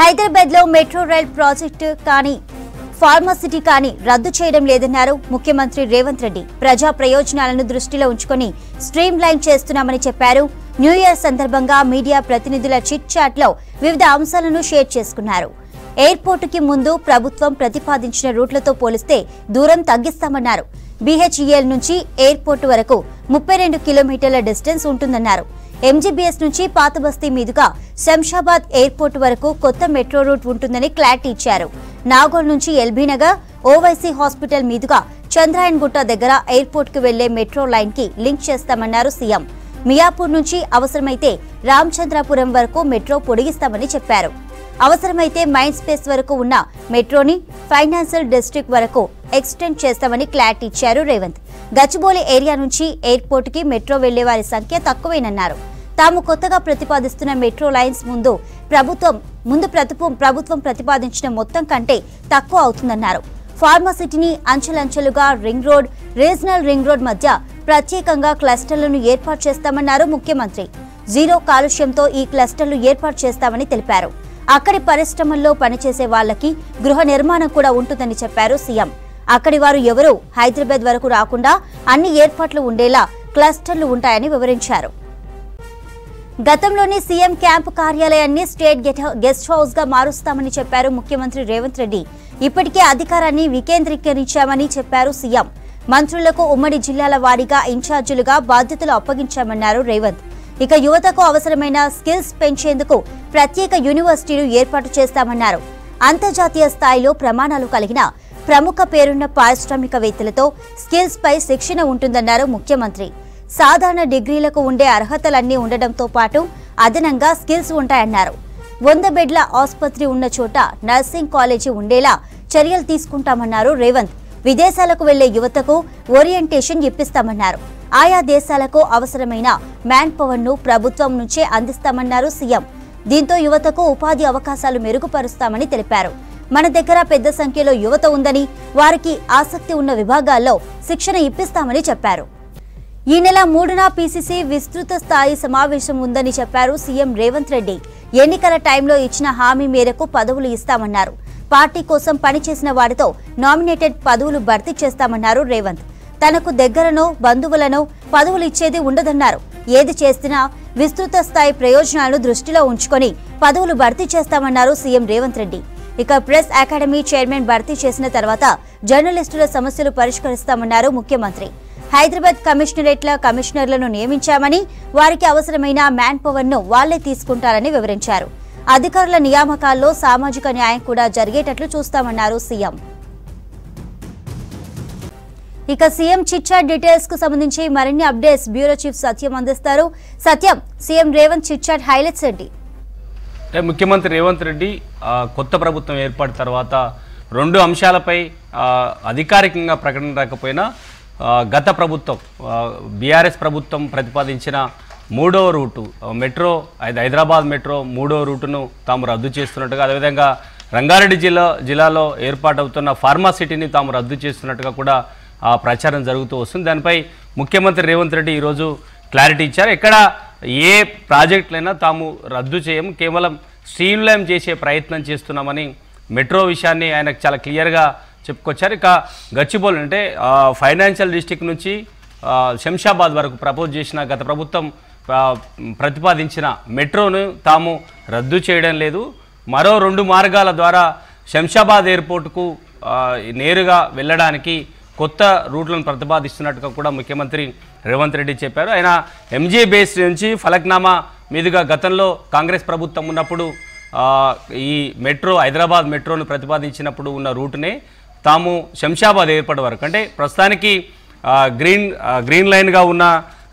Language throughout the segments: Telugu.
హైదరాబాద్ లో మెట్రో రైల్ ప్రాజెక్టు కానీ ఫార్మసిటీ కానీ రద్దు చేయడం లేదన్నారు ముఖ్యమంత్రి రేవంత్ రెడ్డి. ప్రజా ప్రయోజనాలను దృష్టిలో ఉంచుకొని స్ట్రీమ్ లైన్ చేస్తున్నామని చెప్పారు. న్యూ ఇయర్ సందర్భంగా మీడియా ప్రతినిధుల చిట్ చాట్ లో వివిధ అంశాలను షేర్ చేసుకున్నారు. ఎయిర్పోర్టుకి ముందు ప్రభుత్వం ప్రతిపాదించిన రూట్లతో పోలిస్తే దూరం తగ్గిస్తామన్నారు. BHEL నుంచి ఎయిర్పోర్టు వరకు 32 కిలోమీటర్ల డిస్టెన్స్ ఉంటుందన్నారు. MGBS నుంచి పాతబస్తీ మీదుగా శంషాబాద్ ఎయిర్పోర్టు వరకు కొత్త మెట్రో రూట్ ఉంటుందని క్లారిటీ ఇచ్చారు. నాగోల్ నుంచి ఎల్బీ నగర్, ఓవైసీ హాస్పిటల్ మీదుగా చంద్రాయన్ గుట్ట దగ్గర ఎయిర్పోర్ట్ కు వెళ్లే మెట్రో లైన్ కి లింక్ చేస్తామన్నారు సీఎం. మియాపూర్ నుంచి అవసరమైతే రామచంద్రాపురం వరకు మెట్రో పొడిగిస్తామని చెప్పారు. అవసరమైతే మైండ్ స్పేస్ వరకు ఉన్న మెట్రోని ఫైనాన్షియల్ డిస్ట్రిక్ట్ వరకు ఎక్స్టెండ్ చేస్తామని క్లారిటీ ఇచ్చారు రేవంత్. గచ్చిబౌలి ఏరియా నుంచి ఎయిర్పోర్ట్ కి మెట్రో వెళ్లే వారి సంఖ్య తక్కువేనన్నారు. తాము కొత్తగా ప్రతిపాదిస్తున్న మెట్రో లైన్స్ ప్రభుత్వం ప్రతిపాదించిన మొత్తం కంటే తక్కువ అవుతుందన్నారు. ఫార్మసిటీని అంచెలంచెలుగా ring road, regional ring road మధ్య ప్రత్యేకంగా క్లస్టర్లను ఏర్పాటు చేస్తామన్నారు ముఖ్యమంత్రి. జీరో కాలుష్యంతో ఈ క్లస్టర్లు ఏర్పాటు చేస్తామని తెలిపారు. అక్కడి పరిశ్రమల్లో పనిచేసే వాళ్లకి గృహ నిర్మాణం కూడా ఉంటుందని చెప్పారు సీఎం. అక్కడి వారు ఎవరూ హైదరాబాద్ వరకు రాకుండా అన్ని ఏర్పాట్లు ఉండేలా క్లస్టర్లు ఉంటాయని వివరించారు. గతంలోని సీఎం క్యాంపు కార్యాలయాన్ని స్టేట్ గెస్ట్ హౌస్ గా మారుస్తామని చెప్పారు ముఖ్యమంత్రి రేవంత్ రెడ్డి. ఇప్పటికే అధికారాన్ని వికేంద్రీకరించామని చెప్పారు సీఎం. మంత్రులకు ఉమ్మడి జిల్లాల వారీగా ఇన్ఛార్జీలుగా బాధ్యతలు అప్పగించామన్నారు రేవంత్. ఇక యువతకు అవసరమైన స్కిల్స్ పెంచేందుకు ప్రత్యేక యూనివర్సిటీలు ఏర్పాటు చేస్తామన్నారు. అంతర్జాతీయ స్థాయిలో ప్రమాణాలు కలిగిన ప్రముఖ పేరున్న పారిశ్రామికవేత్తలతో స్కిల్స్ పై శిక్షణ ఉంటుందన్నారు ముఖ్యమంత్రి. సాధారణ డిగ్రీలకు ఉండే అర్హతలన్నీ ఉండడంతో పాటు అదనంగా స్కిల్స్ ఉంటాయన్నారు. 100 బెడ్ల ఆసుపత్రి ఉన్న చోట నర్సింగ్ కాలేజీ ఉండేలా చర్యలు తీసుకుంటామన్నారు రేవంత్. విదేశాలకు వెళ్లే యువతకు ఓరియంటేషన్ ఇప్పిస్తామన్నారు. ఆయా దేశాలకు అవసరమైన మ్యాన్ పవర్ ను ప్రభుత్వం నుంచే అందిస్తామన్నారు సీఎం. దీంతో యువతకు ఉపాధి అవకాశాలు మెరుగుపరుస్తామని తెలిపారు. మన దగ్గర పెద్ద సంఖ్యలో యువత ఉందని, వారికి ఆసక్తి ఉన్న విభాగాల్లో శిక్షణ ఇప్పిస్తామని చెప్పారు. ఈ నెల 3న PCC విస్తృత స్థాయి సమావేశం ఉందని చెప్పారు సీఎం రేవంత్ రెడ్డి. ఎన్నికల టైంలో ఇచ్చిన హామీ మేరకు పదవులు ఇస్తామన్నారు. పార్టీ కోసం పనిచేసిన వారితో నామినేటెడ్ పదవులు భర్తీ చేస్తామన్నారు రేవంత్. తనకు దగ్గరనో బంధువులనో పదవులు ఇచ్చేది ఉండదన్నారు. ఏది చేసినా విస్తృత స్థాయి ప్రయోజనాలను దృష్టిలో ఉంచుకొని పదవులు భర్తీ చేస్తామన్నారు సీఎం రేవంత్ రెడ్డి. ఇక ప్రెస్ అకాడమీ చైర్మన్ భర్తీ చేసిన తర్వాత జర్నలిస్టుల సమస్యలు పరిష్కరిస్తామన్నారు ముఖ్యమంత్రి. హైదరాబాద్ కమిషనరేట్ల కమిషనర్లను నియమించామని, వారికి అవసరమైన మ్యాన్ పవర్ ను వాళ్లే తీసుకుంటారని వివరించారు. అధికారుల నియామకాల్లో సామాజిక న్యాయం కూడా జరిగేటట్లు చూస్తామన్నారు సీఎం. ఇక సీఎం చిట్ చాట్ డీటెయిల్స్ కు సంబంధించి మరిన్ని అప్డేట్స్ బ్యూరో చీఫ్ సత్యం అందిస్తారు. Satyam, CM Revanth chit chat highlights ఏంటి? ముఖ్యమంత్రి రేవంత్ రెడ్డి కొత్త ప్రభుత్వం ఏర్పడిన తర్వాత 2 అంశాలపై అధికారికంగా ప్రకటన రాకపోయినా గత ప్రభుత్వం BRS ప్రభుత్వం ప్రతిపాదించిన 3వ రూటు మెట్రో హైదరాబాద్ మెట్రో 3వ రూటును తాము రద్దు చేస్తున్నట్టుగా, అదేవిధంగా రంగారెడ్డి జిల్లాలో ఏర్పాటవుతున్న ఫార్మాసిటీని తాము రద్దు చేస్తున్నట్టుగా కూడా ప్రచారం జరుగుతూ వస్తుంది. దానిపై ముఖ్యమంత్రి రేవంత్ రెడ్డి ఈరోజు క్లారిటీ ఇచ్చారు. ఎక్కడ ఏ ప్రాజెక్టులైనా తాము రద్దు చేయము, కేవలం స్ట్రీమ్ లైన్ చేసే ప్రయత్నం చేస్తున్నామని మెట్రో విషయాన్ని ఆయనకు చాలా క్లియర్గా చెప్పుకొచ్చారు. ఇక గచ్చిబౌలి అంటే ఫైనాన్షియల్ డిస్ట్రిక్ట్ నుంచి శంషాబాద్ వరకు ప్రపోజ్ చేసిన గత ప్రభుత్వం ప్రతిపాదించిన మెట్రోను తాము రద్దు చేయడం లేదు. మరో 2 మార్గాల ద్వారా శంషాబాద్ ఎయిర్పోర్టుకు నేరుగా వెళ్ళడానికి కొత్త రూట్లను ప్రతిపాదిస్తున్నట్టుగా కూడా ముఖ్యమంత్రి రేవంత్ రెడ్డి చెప్పారు. ఆయన MGBS నుంచి ఫలక్నామా మీదుగా గతంలో కాంగ్రెస్ ప్రభుత్వం ఉన్నప్పుడు ఈ మెట్రో హైదరాబాద్ మెట్రోను ప్రతిపాదించినప్పుడు ఉన్న రూటునే తాము శంషాబాద్ ఎయిర్పోర్ట్ వరకు, అంటే ప్రస్తుతానికి గ్రీన్ లైన్గా ఉన్న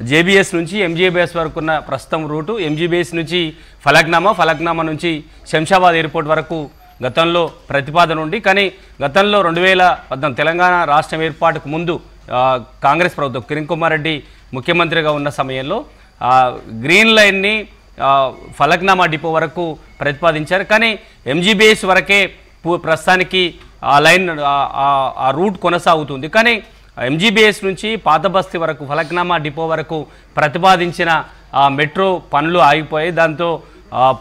JBS నుంచి MGBS వరకు ఉన్న ప్రస్తుతం రూటు, MGBS నుంచి ఫలక్నామా నుంచి శంషాబాద్ ఎయిర్పోర్ట్ వరకు గతంలో ప్రతిపాదన ఉంది. కానీ గతంలో 2014 తెలంగాణ రాష్ట్రం ఏర్పాటుకు ముందు కాంగ్రెస్ ప్రభుత్వం కిరణ్ కుమార్ రెడ్డి ముఖ్యమంత్రిగా ఉన్న సమయంలో గ్రీన్ లైన్ని ఫలక్నామా డిపో వరకు ప్రతిపాదించారు. కానీ MGBS వరకే ప్రస్తుతానికి ఆ లైన్ ఆ రూట్ కొనసాగుతుంది. కానీ MGBS నుంచి పాతబస్తీ వరకు ఫలక్నామా డిపో వరకు ప్రతిపాదించిన మెట్రో పనులు ఆగిపోయాయి. దాంతో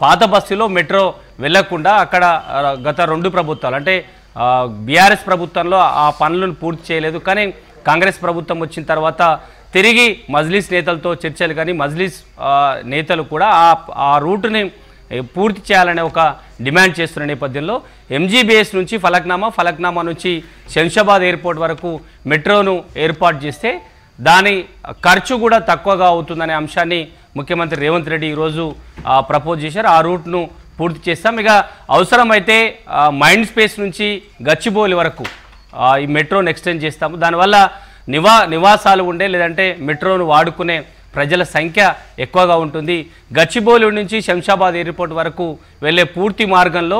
పాతబస్తీలో మెట్రో వెళ్లకుండా అక్కడ గత 2 ప్రభుత్వాలు అంటే బీఆర్ఎస్ ప్రభుత్వంలో ఆ పనులను పూర్తి చేయలేదు. కానీ కాంగ్రెస్ ప్రభుత్వం వచ్చిన తర్వాత తిరిగి మజ్లిస్ నేతలతో చర్చలు కానీ మజ్లిస్ నేతలు కూడా ఆ రూటుని పూర్తి చేయాలనే ఒక డిమాండ్ చేస్తున్న నేపథ్యంలో ఎంజీబీఎస్ నుంచి ఫలక్నామా నుంచి శంషాబాద్ ఎయిర్పోర్ట్ వరకు మెట్రోను ఏర్పాటు చేస్తే దాని ఖర్చు కూడా తక్కువగా అవుతుందనే అంశాన్ని ముఖ్యమంత్రి రేవంత్ రెడ్డి ఈరోజు ప్రపోజ్ చేశారు. ఆ రూట్ను పూర్తి చేస్తాం. ఇక అవసరమైతే మైండ్ స్పేస్ నుంచి గచ్చిబౌలి వరకు ఈ మెట్రోను ఎక్స్టెండ్ చేస్తాము. దానివల్ల నివాసాలు ఉండే లేదంటే మెట్రోను వాడుకునే ప్రజల సంఖ్య ఎక్కువగా ఉంటుంది. గచ్చిబౌలి నుంచి శంషాబాద్ ఎయిర్పోర్ట్ వరకు వెళ్ళే పూర్తి మార్గంలో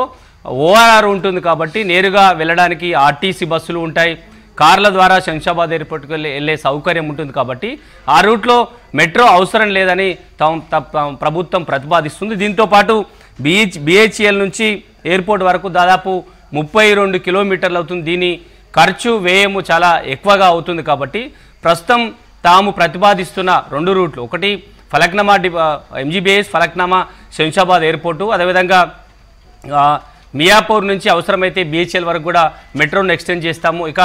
ఓఆర్ఆర్ ఉంటుంది కాబట్టి నేరుగా వెళ్ళడానికి ఆర్టీసీ బస్సులు ఉంటాయి. కార్ల ద్వారా శంషాబాద్ ఎయిర్పోర్ట్కి వెళ్ళే సౌకర్యం ఉంటుంది కాబట్టి ఆ రూట్లో మెట్రో అవసరం లేదని ప్రభుత్వం ప్రతిపాదిస్తుంది. దీంతోపాటు బిహెచ్ఎల్ నుంచి ఎయిర్పోర్ట్ వరకు దాదాపు 32 కిలోమీటర్లు అవుతుంది. దీని ఖర్చు వ్యయము చాలా ఎక్కువగా అవుతుంది కాబట్టి ప్రస్తుతం తాము ప్రతిపాదిస్తున్న 2 రూట్లు, ఒకటి ఫలక్నామా ఎంజీబీఎస్ ఫలక్నామా శంషాబాద్ ఎయిర్పోర్టు, అదేవిధంగా మియాపూర్ నుంచి అవసరమైతే బిహెచ్ఎల్ వరకు కూడా మెట్రోను ఎక్స్టెండ్ చేస్తాము. ఇక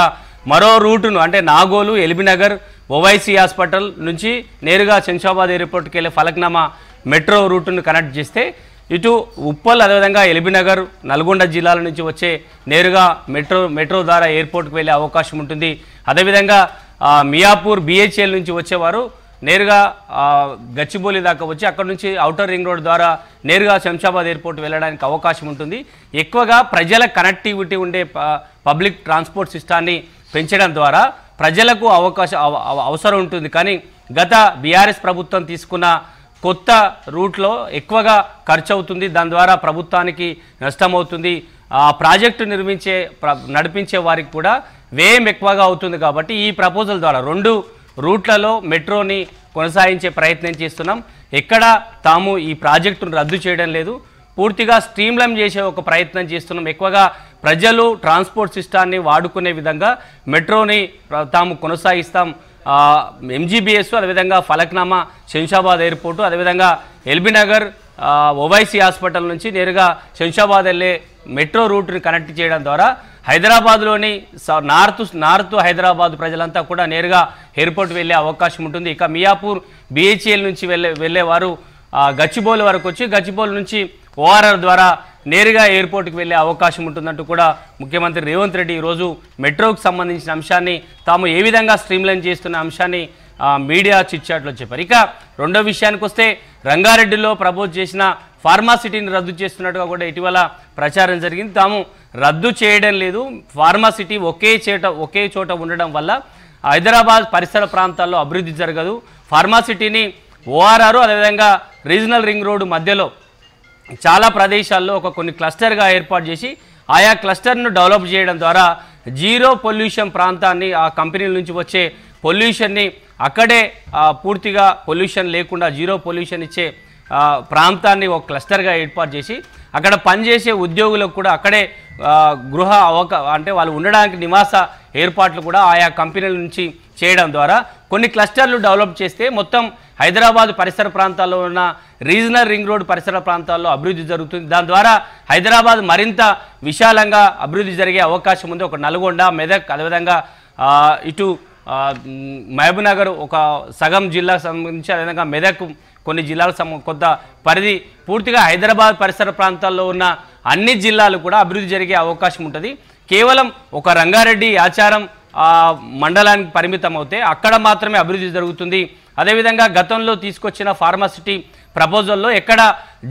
మరో రూటును అంటే నాగోలు, ఎల్బీనగర్, ఓవైసీ హాస్పిటల్ నుంచి నేరుగా శంషాబాద్ ఎయిర్పోర్ట్కి వెళ్ళే ఫలక్నామా మెట్రో రూటును కనెక్ట్ చేస్తే ఇటు ఉప్పల్ అదేవిధంగా ఎల్బీనగర్, నల్గొండ జిల్లాల నుంచి వచ్చే నేరుగా మెట్రో ద్వారా ఎయిర్పోర్ట్కి వెళ్ళే అవకాశం ఉంటుంది. అదేవిధంగా మియాపూర్ బిహెచ్ఎల్ నుంచి వచ్చేవారు నేరుగా గచ్చిబౌలి దాకా వచ్చి అక్కడ నుంచి ఔటర్ రింగ్ రోడ్ ద్వారా నేరుగా శంషాబాద్ ఎయిర్పోర్ట్ వెళ్ళడానికి అవకాశం ఉంటుంది. ఎక్కువగా ప్రజల కనెక్టివిటీ ఉండే పబ్లిక్ ట్రాన్స్పోర్ట్ సిస్టాన్ని పెంచడం ద్వారా ప్రజలకు అవసరం ఉంటుంది. కానీ గత బీఆర్ఎస్ ప్రభుత్వం తీసుకున్న కొత్త రూట్లో ఎక్కువగా ఖర్చు అవుతుంది. దాని ద్వారా ప్రభుత్వానికి నష్టమవుతుంది. ఆ ప్రాజెక్టు నడిపించే వారికి కూడా వ్యయం ఎక్కువగా అవుతుంది. కాబట్టి ఈ ప్రపోజల్ ద్వారా 2 రూట్లలో మెట్రోని కొనసాగించే ప్రయత్నం చేస్తున్నాం. ఎక్కడ తాము ఈ ప్రాజెక్టును రద్దు చేయడం లేదు, పూర్తిగా స్ట్రీమ్లైన్ చేసే ఒక ప్రయత్నం చేస్తున్నాం. ఎక్కువగా ప్రజలు ట్రాన్స్పోర్ట్ సిస్టాన్ని వాడుకునే విధంగా మెట్రోని తాము కొనసాగిస్తాం. ఎంజీబీఎస్ అదేవిధంగా ఫలక్నామా శంషాబాద్ ఎయిర్పోర్టు, అదేవిధంగా ఎల్బీనగర్ ఓవైసీ హాస్పిటల్ నుంచి నేరుగా శంషాబాద్ వెళ్ళే మెట్రో రూట్ని కనెక్ట్ చేయడం ద్వారా హైదరాబాద్లోని నార్త్ హైదరాబాద్ ప్రజలంతా కూడా నేరుగా ఎయిర్పోర్ట్ వెళ్ళే అవకాశం ఉంటుంది. ఇక మియాపూర్ బిహెచ్ఎల్ నుంచి వెళ్ళేవారు గచ్చిబౌలి వరకు వచ్చి గచ్చిబౌలి నుంచి ఓఆర్ఆర్ ద్వారా నేరుగా ఎయిర్పోర్ట్కి వెళ్ళే అవకాశం ఉంటుందంటూ కూడా ముఖ్యమంత్రి రేవంత్ రెడ్డి ఈరోజు మెట్రోకు సంబంధించిన అంశాన్ని తాము ఏ విధంగా స్ట్రీమ్లైన్ చేస్తున్న అంశాన్ని మీడియా చిట్చాట్లో చెప్పారు. ఇక రెండో విషయానికి వస్తే రంగారెడ్డిలో ప్రపోజ్ చేసిన ఫార్మాసిటీని రద్దు చేస్తున్నట్టుగా కూడా ఇటీవల ప్రచారం జరిగింది. తాము రద్దు చేయడం లేదు, ఫార్మాసిటీ ఒకే చోట ఉండడం వల్ల హైదరాబాద్ పరిసర ప్రాంతాల్లో అభివృద్ధి జరగదు. ఫార్మాసిటీని ఓఆర్ఆర్ అదేవిధంగా రీజనల్ రింగ్ రోడ్డు మధ్యలో చాలా ప్రదేశాల్లో కొన్ని క్లస్టర్గా ఏర్పాటు చేసి ఆయా క్లస్టర్ను డెవలప్ చేయడం ద్వారా జీరో పొల్యూషన్ ప్రాంతాన్ని ఆ కంపెనీల నుంచి వచ్చే పొల్యూషన్ని అక్కడే పూర్తిగా పొల్యూషన్ లేకుండా జీరో పొల్యూషన్ ఇచ్చే ప్రాంతాన్ని ఒక క్లస్టర్గా ఏర్పాటు చేసి అక్కడ పనిచేసే ఉద్యోగులకు కూడా అక్కడే అంటే వాళ్ళు ఉండడానికి నివాస ఏర్పాట్లు కూడా ఆయా కంపెనీల నుంచి చేయడం ద్వారా కొన్ని క్లస్టర్లు డెవలప్ చేస్తే మొత్తం హైదరాబాద్ పరిసర ప్రాంతాల్లో ఉన్న రీజనల్ రింగ్ రోడ్ పరిసర ప్రాంతాల్లో అభివృద్ధి జరుగుతుంది. దాని ద్వారా హైదరాబాద్ మరింత విశాలంగా అభివృద్ధి జరిగే అవకాశం ఉంది. ఒక నల్గొండ, మెదక్, అదేవిధంగా ఇటు మహబూబ్నగర్ ఒక సగం జిల్లాకు సంబంధించి, అదేవిధంగా మెదక్ కొన్ని జిల్లాలకు కొంత పరిధి పూర్తిగా హైదరాబాద్ పరిసర ప్రాంతాల్లో ఉన్న అన్ని జిల్లాలు కూడా అభివృద్ధి జరిగే అవకాశం ఉంటుంది. కేవలం ఒక రంగారెడ్డి ఆచారం మండలానికి పరిమితం అవుతే అక్కడ మాత్రమే అభివృద్ధి జరుగుతుంది. అదేవిధంగా గతంలో తీసుకొచ్చిన ఫార్మాసిటీ ప్రపోజల్లో ఎక్కడ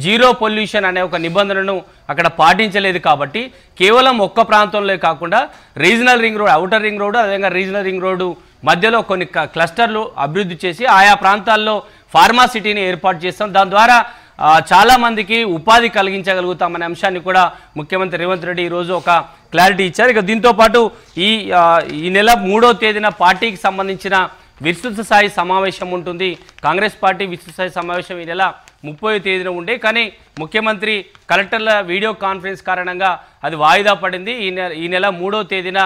జీరో పొల్యూషన్ అనే ఒక నిబంధనను అక్కడ పాటించలేదు. కాబట్టి కేవలం ఒక్క ప్రాంతంలో కాకుండా regional ring road, outer ring road, అదేవిధంగా రీజనల్ రింగ్ రోడ్డు మధ్యలో కొన్ని క్లస్టర్లు అభివృద్ధి చేసి ఆయా ప్రాంతాల్లో ఫార్మాసిటీని ఏర్పాటు చేస్తాం. దాని ద్వారా చాలామందికి ఉపాధి కలిగించగలుగుతామనే అంశాన్ని కూడా ముఖ్యమంత్రి రేవంత్ రెడ్డి ఈరోజు ఒక క్లారిటీ ఇచ్చారు. ఇక దీంతోపాటు ఈ నెల 3వ తేదీన పార్టీకి సంబంధించిన విస్తృత స్థాయి సమావేశం ఉంటుంది. కాంగ్రెస్ పార్టీ విస్తృత స్థాయి సమావేశం ఈ నెల 30వ తేదీన ఉండే, కానీ ముఖ్యమంత్రి కలెక్టర్ల వీడియో కాన్ఫరెన్స్ కారణంగా అది వాయిదా పడింది. ఈ నెల 3వ తేదీన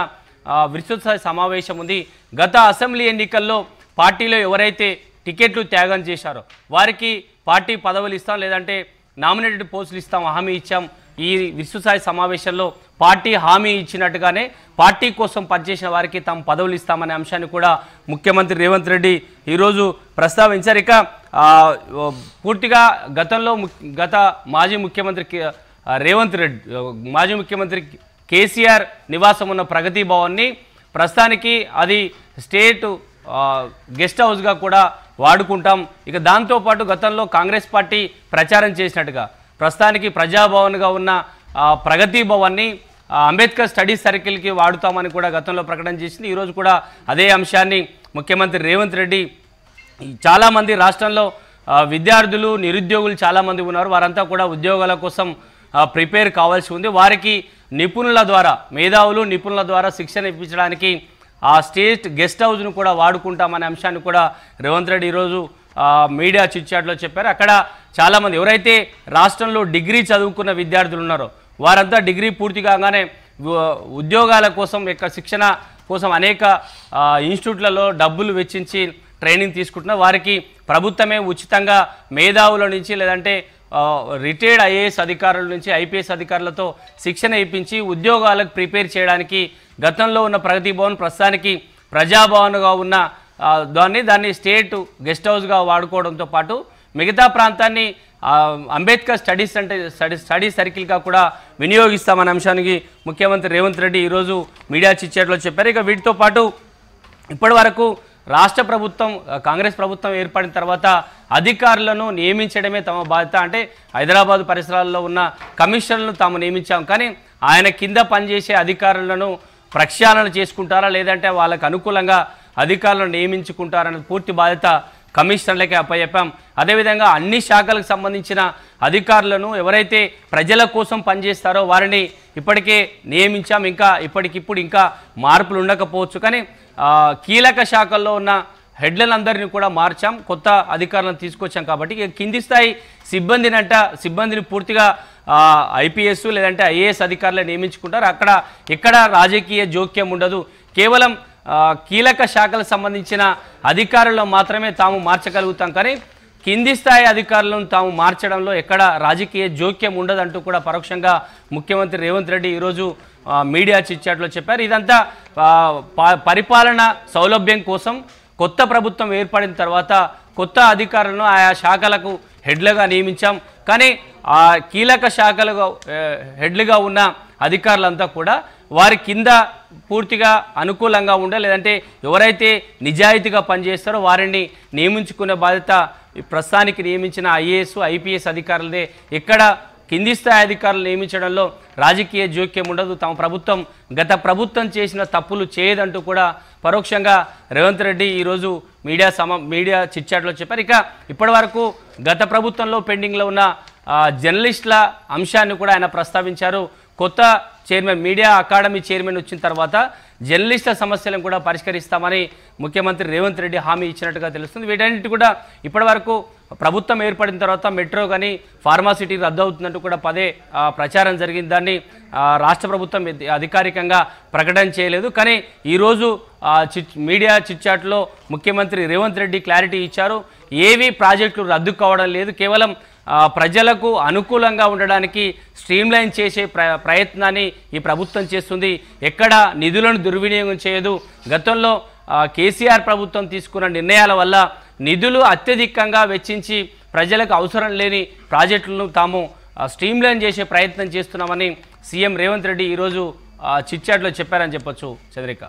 విస్తృత స్థాయి సమావేశం ఉంది. గత అసెంబ్లీ ఎన్నికల్లో పార్టీలో ఎవరైతే టికెట్లు త్యాగం చేశారో వారికి పార్టీ పదవులు ఇస్తాం, లేదంటే నామినేటెడ్ పోస్టులు ఇస్తాం హామీ ఇచ్చాం. ఈ విశ్వసాయి సమావేశంలో పార్టీ హామీ ఇచ్చినట్టుగానే పార్టీ కోసం పనిచేసిన వారికి తాము పదవులు ఇస్తామనే అంశాన్ని కూడా ముఖ్యమంత్రి రేవంత్ రెడ్డి ఈరోజు ప్రస్తావించారు. ఇక పూర్తిగా గతంలో మాజీ ముఖ్యమంత్రి రేవంత్ రెడ్డి మాజీ ముఖ్యమంత్రి కేసీఆర్ నివాసం ఉన్న ప్రగతి భవన్ని ప్రస్తుతానికి అది స్టేట్ గెస్ట్ హౌస్గా కూడా వాడుకుంటాం. ఇక దాంతోపాటు గతంలో కాంగ్రెస్ పార్టీ ప్రచారం చేసినట్టుగా ప్రస్తుతానికి ప్రజాభవన్గా ఉన్న ప్రగతి భవన్ని అంబేద్కర్ స్టడీ సర్కిల్కి వాడుతామని కూడా గతంలో ప్రకటన చేసింది. ఈరోజు కూడా అదే అంశాన్ని ముఖ్యమంత్రి రేవంత్ రెడ్డి చాలామంది రాష్ట్రంలో విద్యార్థులు నిరుద్యోగులు చాలామంది ఉన్నారు, వారంతా కూడా ఉద్యోగాల కోసం ప్రిపేర్ కావాల్సి ఉంది. వారికి నిపుణుల ద్వారా మేధావులు నిపుణుల ద్వారా శిక్షణ ఇప్పించడానికి ఆ స్టేట్ గెస్ట్ హౌస్ను కూడా వాడుకుంటామనే అంశాన్ని కూడా రేవంత్ రెడ్డి ఈరోజు మీడియా చిట్చాట్లో చెప్పారు. అక్కడ చాలామంది ఎవరైతే రాష్ట్రంలో డిగ్రీ చదువుకున్న విద్యార్థులు ఉన్నారో వారంతా డిగ్రీ పూర్తి కాగానే ఉద్యోగాల కోసం శిక్షణ కోసం అనేక ఇన్స్టిట్యూట్లలో డబ్బులు వెచ్చించి ట్రైనింగ్ తీసుకుంటున్నారు. వారికి ప్రభుత్వమే ఉచితంగా మేధావుల నుంచి లేదంటే రిటైర్డ్ ఐఏఎస్ అధికారుల నుంచి ఐపీఎస్ అధికారులతో శిక్షణ ఇప్పించి ఉద్యోగాలకు ప్రిపేర్ చేయడానికి గతంలో ఉన్న ప్రగతి భవన్ ప్రస్తుతానికి ప్రజాభవన్గా ఉన్న దాన్ని స్టేట్ గెస్ట్ హౌస్గా వాడుకోవడంతో పాటు మిగతా ప్రాంతాన్ని అంబేద్కర్ స్టడీ సర్కిల్గా కూడా వినియోగిస్తామనే అంశానికి ముఖ్యమంత్రి రేవంత్ రెడ్డి ఈరోజు మీడియా చిట్చాట్లో చెప్పారు. ఇక వీటితో పాటు ఇప్పటి వరకు రాష్ట్ర ప్రభుత్వం కాంగ్రెస్ ప్రభుత్వం ఏర్పడిన తర్వాత అధికారులను నియమించడమే తమ బాధ్యత. అంటే హైదరాబాద్ పరిసరాల్లో ఉన్న కమిషనర్లను తాము నియమించాం, కానీ ఆయన కింద పనిచేసే అధికారులను ప్రక్షాళన చేసుకుంటారా లేదంటే వాళ్ళకు అనుకూలంగా అధికారులను నియమించుకుంటారనే పూర్తి బాధ్యత కమిషనర్లకే అప్పచెప్పాం. అదేవిధంగా అన్ని శాఖలకు సంబంధించిన అధికారులను ఎవరైతే ప్రజల కోసం పనిచేస్తారో వారిని ఇప్పటికే నియమించాం. ఇంకా ఇప్పటికిప్పుడు ఇంకా మార్పులు ఉండకపోవచ్చు, కానీ కీలక శాఖల్లో ఉన్న హెడ్లందరినీ కూడా మార్చాం, కొత్త అధికారులను తీసుకొచ్చాం. కాబట్టి కింది స్థాయి సిబ్బందిని పూర్తిగా ఐపీఎస్ లేదంటే ఐఏఎస్ అధికారులు నియమించుకుంటారు. అక్కడ ఎక్కడ రాజకీయ జోక్యం ఉండదు, కేవలం కీలక శాఖలకు సంబంధించిన అధికారులను మాత్రమే తాము మార్చగలుగుతాం, కానీ కింది స్థాయి అధికారులను తాము మార్చడంలో ఎక్కడ రాజకీయ జోక్యం ఉండదంటూ కూడా పరోక్షంగా ముఖ్యమంత్రి రేవంత్ రెడ్డి ఈరోజు మీడియా చిట్చాట్లో చెప్పారు. ఇదంతా పరిపాలన సౌలభ్యం కోసం కొత్త ప్రభుత్వం ఏర్పడిన తర్వాత కొత్త అధికారులను ఆయా శాఖలకు హెడ్లుగా నియమించాం, కానీ ఆ కీలక శాఖలుగా హెడ్లుగా ఉన్న అధికారులంతా కూడా వారి కింద పూర్తిగా అనుకూలంగా ఉండే లేదంటే ఎవరైతే నిజాయితీగా పనిచేస్తారో వారిని నియమించుకునే బాధ్యత ప్రస్తుతానికి నియమించిన ఐఏఎస్ ఐపీఎస్ అధికారులదే. ఎక్కడ కింది స్థాయి అధికారులు నియమించడంలో రాజకీయ జోక్యం ఉండదు, తమ ప్రభుత్వం గత ప్రభుత్వం చేసిన తప్పులు చేయదంటూ కూడా పరోక్షంగా రేవంత్ రెడ్డి ఈరోజు మీడియా చిట్చాట్లో చెప్పారు. ఇక ఇప్పటి వరకు గత ప్రభుత్వంలో పెండింగ్లో ఉన్న జర్నలిస్టుల అంశాన్ని కూడా ఆయన ప్రస్తావించారు. కొత్త చైర్మన్ మీడియా అకాడమీ చైర్మన్ వచ్చిన తర్వాత జర్నలిస్టుల సమస్యలను కూడా పరిష్కరిస్తామని ముఖ్యమంత్రి రేవంత్ రెడ్డి హామీ ఇచ్చినట్టుగా తెలుస్తుంది. వీటన్నిటి కూడా ఇప్పటివరకు ప్రభుత్వం ఏర్పడిన తర్వాత మెట్రో కానీ ఫార్మాసిటీ రద్దు అవుతుందంటూ కూడా పదే ప్రచారం జరిగింది. దాన్ని రాష్ట్ర ప్రభుత్వం అధికారికంగా ప్రకటన చేయలేదు, కానీ ఈరోజు మీడియా చిట్చాట్లో ముఖ్యమంత్రి రేవంత్ రెడ్డి క్లారిటీ ఇచ్చారు. ఏవి ప్రాజెక్టులు రద్దు కావడం లేదు, కేవలం ప్రజలకు అనుకూలంగా ఉండడానికి స్ట్రీమ్లైన్ చేసే ప్రయత్నాన్ని ఈ ప్రభుత్వం చేస్తుంది. ఎక్కడ నిధులను దుర్వినియోగం చేయదు. గతంలో కేసీఆర్ ప్రభుత్వం తీసుకున్న నిర్ణయాల వల్ల నిధులు అత్యధికంగా వెచ్చించి ప్రజలకు అవసరం లేని ప్రాజెక్టులను తాము స్ట్రీమ్లైన్ చేసే ప్రయత్నం చేస్తున్నామని సీఎం రేవంత్ రెడ్డి ఈరోజు చిట్చాట్లో చెప్పారని చెప్పొచ్చు. చంద్రిక.